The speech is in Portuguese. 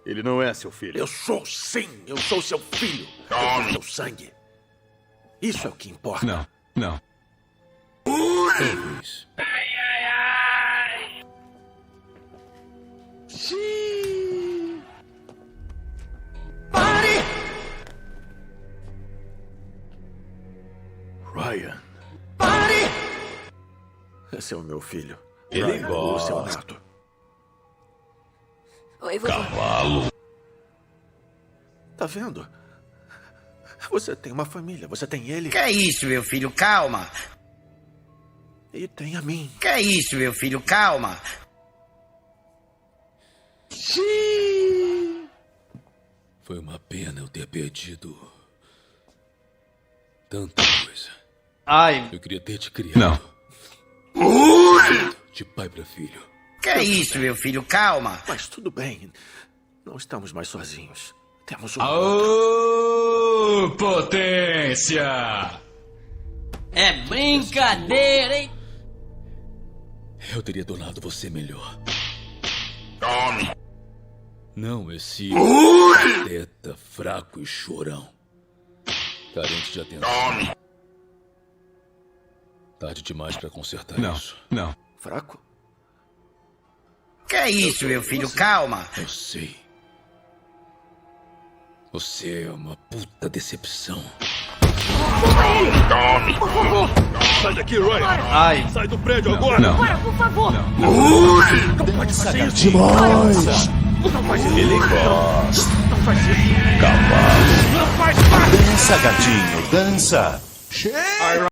Ele não é seu filho. Eu sou sim, eu sou seu filho. Eu sou seu sangue. Isso é o que importa. Não, não. Talvez. Sim. Pare! Ryan. Pare! Esse é o meu filho. Ele Ryan, o seu gosta. neto. Oi, vovô. Cavalo. Tá vendo? Você tem uma família, você tem ele Que é isso, meu filho? Calma. e tem a mim. Que é isso, meu filho? Calma. Sim! Foi uma pena eu ter perdido tanta coisa. Ai, Eu queria ter te criado. Não. De pai para filho. Que é isso, meu filho? Calma. Mas tudo bem. Não estamos mais sozinhos. Temos um outro. Aô, potência! é brincadeira, hein? Eu teria tornado você melhor. Não esse pateta fraco e chorão. Carente de atenção. Tarde demais para consertar Não, isso. não. Fraco? Que é isso, meu filho? Calma. Eu sei. Você é uma puta decepção. Sai daqui, Ryan. Ai, Sai do prédio agora. Não. Bora, por favor. Dança, gatinho. Ele gosta. Cavalo. Dança, gatinho. Dança.